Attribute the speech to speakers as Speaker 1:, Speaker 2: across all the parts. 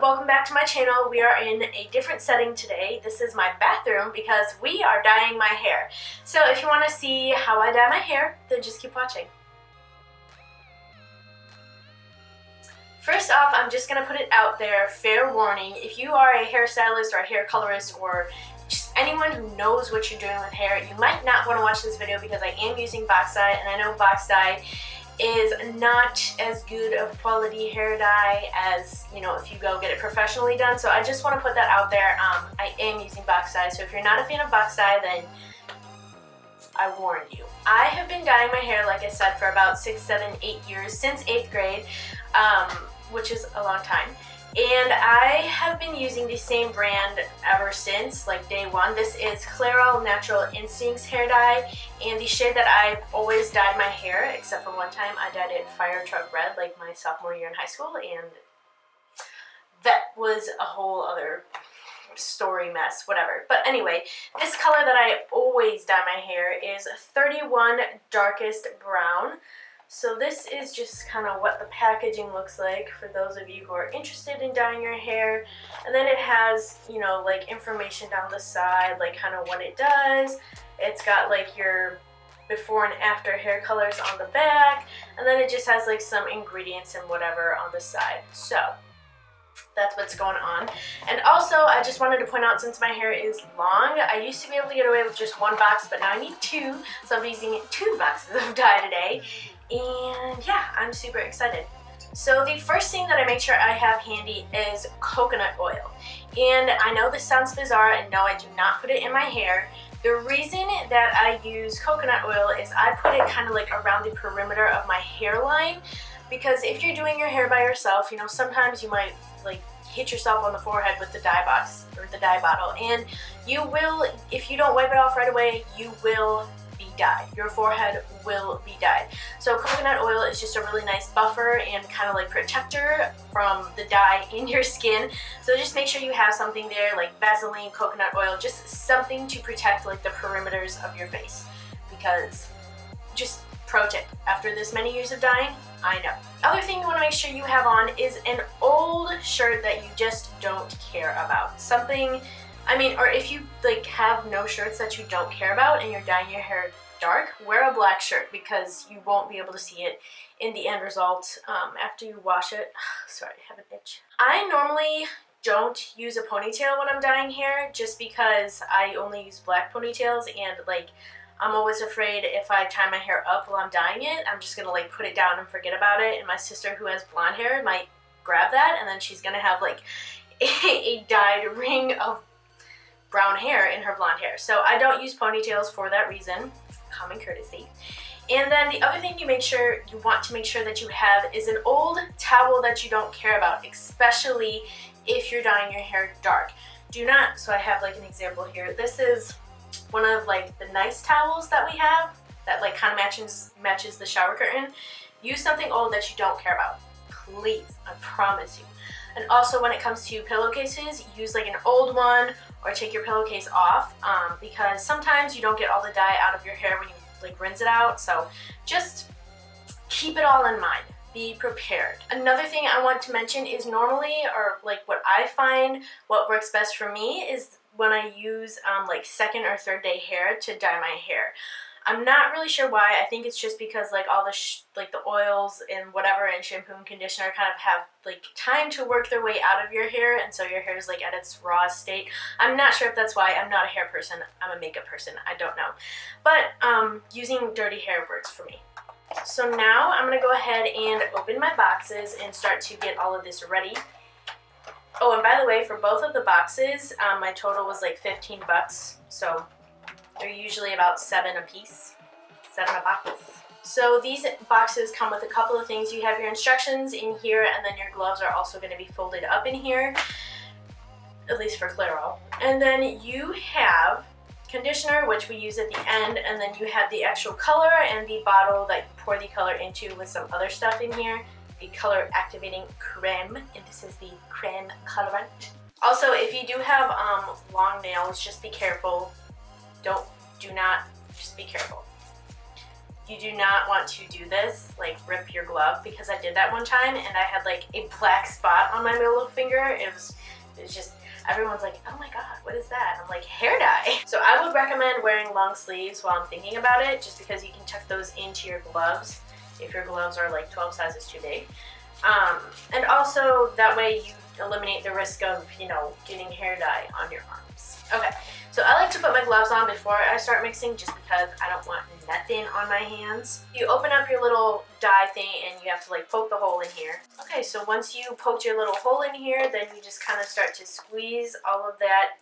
Speaker 1: welcome back to my channel. We are in a different setting today. This is my bathroom because we are dyeing my hair. So if you want to see how I dye my hair, then just keep watching. First off, I'm just going to put it out there, fair warning, if you are a hairstylist or a hair colorist or just anyone who knows what you're doing with hair, you might not want to watch this video because I am using box dye, and I know box dye is not as good of quality hair dye as, you know, if you go get it professionally done. So I just want to put that out there. I am using box dye, so if you're not a fan of box dye, then I warned you. I have been dyeing my hair, like I said, for about 6, 7, 8 years, since 8th grade, which is a long time. And I have been using the same brand ever since, like day one. This is Clairol Natural Instincts hair dye, and the shade that I've always dyed my hair, except for one time I dyed it Fire Truck Red, like my sophomore year in high school, and that was a whole other story mess, whatever. But anyway, this color that I always dye my hair is 31 Darkest Brown. So this is just kind of what the packaging looks like for those of you who are interested in dyeing your hair. And then it has, you know, like information down the side, like kind of what it does. It's got like your before and after hair colors on the back. And then it just has like some ingredients and whatever on the side. So that's what's going on. And also, I just wanted to point out, since my hair is long, I used to be able to get away with just one box, but now I need 2. So I'm using 2 boxes of dye today. And yeah, I'm super excited. So the first thing that I make sure I have handy is coconut oil. And I know this sounds bizarre, and no, I do not put it in my hair. The reason that I use coconut oil is I put it kind of like around the perimeter of my hairline, because if you're doing your hair by yourself, you know, sometimes you might like hit yourself on the forehead with the dye box or the dye bottle, and you will, if you don't wipe it off right away, you will be dyed. Your forehead will be dyed. So coconut oil is just a really nice buffer and kind of like protector from the dye in your skin. So just make sure you have something there, like Vaseline, coconut oil, just something to protect like the perimeters of your face. Because, just pro tip, after this many years of dyeing, I know. Other thing you want to make sure you have on is an old shirt that you just don't care about. Something, I mean, or if you like have no shirts that you don't care about and you're dyeing your hair dark, wear a black shirt because you won't be able to see it in the end result after you wash it. Sorry, I have an itch. I normally don't use a ponytail when I'm dyeing hair just because I only use black ponytails, and like I'm always afraid if I tie my hair up while I'm dyeing it, I'm just gonna like put it down and forget about it, and my sister who has blonde hair might grab that, and then she's gonna have like a dyed ring of brown hair in her blonde hair. So I don't use ponytails for that reason, common courtesy. And then the other thing you want to make sure that you have is an old towel that you don't care about, especially if you're dyeing your hair dark. Do not, so I have like an example here. This is one of like the nice towels that we have that like kind of matches the shower curtain. Use something old that you don't care about, please, I promise you. And also when it comes to pillowcases, use like an old one or take your pillowcase off because sometimes you don't get all the dye out of your hair when you like rinse it out. So just keep it all in mind. Be prepared. Another thing I want to mention is normally, or like what I find what works best for me is when I use like 2nd or 3rd day hair to dye my hair. I'm not really sure why. I think it's just because like all the like the oils and whatever and shampoo and conditioner kind of have like time to work their way out of your hair, and so your hair is like at its raw state. I'm not sure if that's why. I'm not a hair person. I'm a makeup person. I don't know. But using dirty hair works for me. So now I'm going to go ahead and open my boxes and start to get all of this ready. Oh, and by the way, for both of the boxes, my total was like 15 bucks. So they're usually about 7 a piece, 7 a box. So these boxes come with a couple of things. You have your instructions in here, and then your gloves are also going to be folded up in here, at least for Clairol. And then you have conditioner, which we use at the end, and then you have the actual color and the bottle that you pour the color into with some other stuff in here, the color activating creme, and this is the creme colorant. Also, if you do have long nails, just be careful. Do not, just be careful. you do not want to do this, like rip your glove, because I did that one time and I had like a black spot on my middle finger. It was just, everyone's like, oh my god, what is that? And I'm like, hair dye. So I would recommend wearing long sleeves while I'm thinking about it, just because you can tuck those into your gloves if your gloves are like 12 sizes too big. And also that way you eliminate the risk of, you know, getting hair dye on your arms. Okay, so I like to put my gloves on before I start mixing, just because I don't want nothing on my hands. You open up your little dye thing and you have to like poke the hole in here. Okay, so once you poked your little hole in here, then you just kind of start to squeeze all of that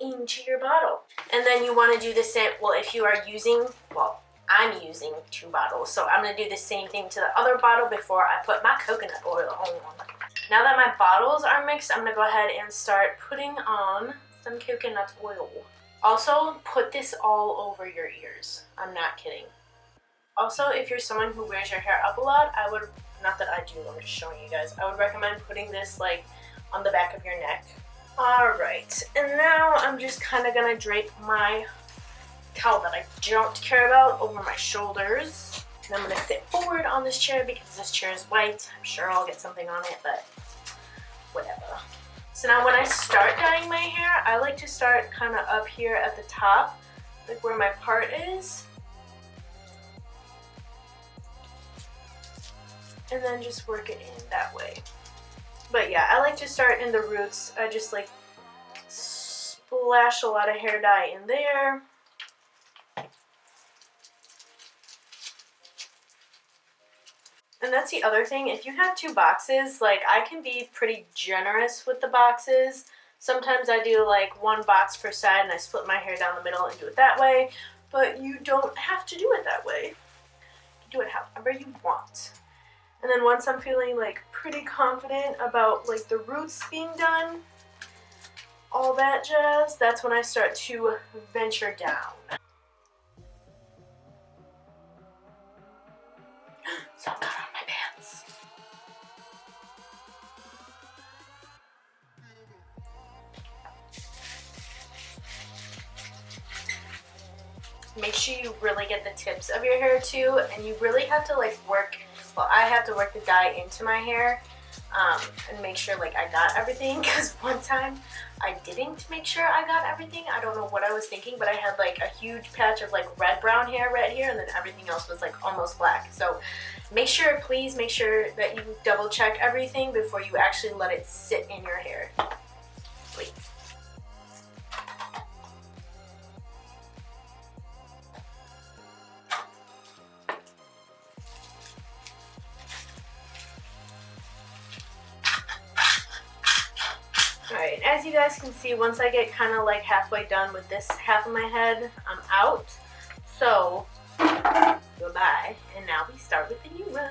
Speaker 1: into your bottle. And then you want to do the same, well, if you are using, well, I'm using 2 bottles, so I'm going to do the same thing to the other bottle before I put my coconut oil on. Now that my bottles are mixed, I'm going to go ahead and start putting on some coconut oil. Also, put this all over your ears. I'm not kidding. Also, if you're someone who wears your hair up a lot, I would, not that I do, I'm just showing you guys, I would recommend putting this like on the back of your neck. Alright, and now I'm just kind of going to drape my towel that I don't care about over my shoulders. And I'm going to sit forward on this chair because this chair is white. I'm sure I'll get something on it, but whatever. So now when I start dyeing my hair, I like to start kind of up here at the top, like where my part is. And then just work it in that way. But yeah, I like to start in the roots. I just like splash a lot of hair dye in there. And that's the other thing, if you have 2 boxes, like I can be pretty generous with the boxes. Sometimes I do like 1 box per side and I split my hair down the middle and do it that way, but you don't have to do it that way. You do it however you want. And then once I'm feeling like pretty confident about like the roots being done, all that jazz, that's when I start to venture down. So I'm caught on my pants. Make sure you really get the tips of your hair too, and you really have to like work, well, I have to work the dye into my hair and make sure like I got everything, because one time I didn't make sure I got everything. I don't know what I was thinking, but I had like a huge patch of like red brown hair right here, and then everything else was like almost black. So make sure, please make sure that you double check everything before you actually let it sit in your hair. Please. Alright, as you guys can see, once I get kind of like halfway done with this half of my head, I'm out. So, goodbye. And now we start with the new one.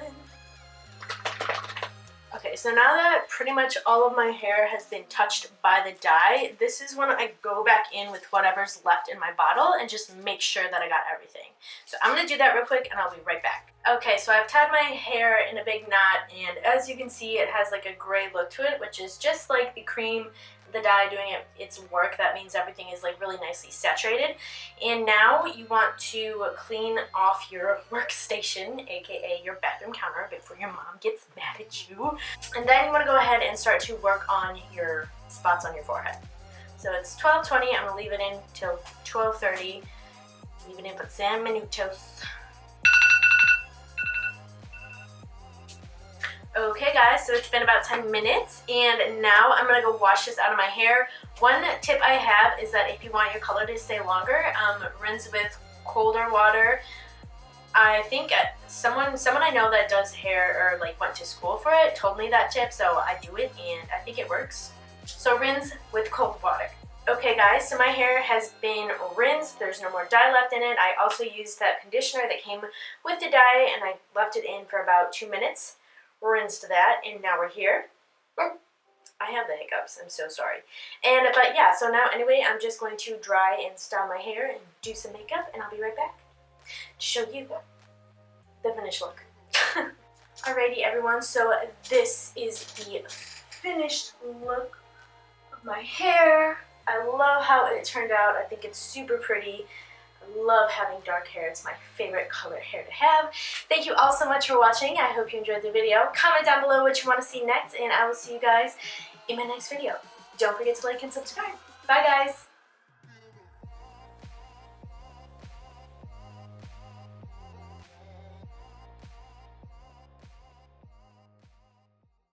Speaker 1: Okay, so now that pretty much all of my hair has been touched by the dye, this is when I go back in with whatever's left in my bottle and just make sure that I got everything. So I'm going to do that real quick and I'll be right back. Okay, so I've tied my hair in a big knot, and as you can see, it has like a gray look to it, which is just like the cream, the dye doing its work. That means everything is like really nicely saturated. And now you want to clean off your workstation, aka your bathroom counter, before your mom gets mad at you. And then you want to go ahead and start to work on your spots on your forehead. So it's 12:20. I'm gonna leave it in till 12:30. Leave it in for 10 minutos. Okay guys, so it's been about 10 minutes and now I'm going to go wash this out of my hair. One tip I have is that if you want your color to stay longer, rinse with colder water. I think someone I know that does hair or like went to school for it told me that tip, so I do it and I think it works. So rinse with cold water. Okay guys, so my hair has been rinsed. There's no more dye left in it. I also used that conditioner that came with the dye and I left it in for about 2 minutes. Rinsed that, and now we're here. I have the hiccups, I'm so sorry. But yeah, so now anyway, I'm just going to dry and style my hair and do some makeup, and I'll be right back to show you the finished look. Alrighty everyone, so this is the finished look of my hair. I love how it turned out. I think it's super pretty. love having dark hair. It's my favorite color hair to have. Thank you all so much for watching. I hope you enjoyed the video. Comment down below what you want to see next, and I will see you guys in my next video. Don't forget to like and subscribe. Bye guys!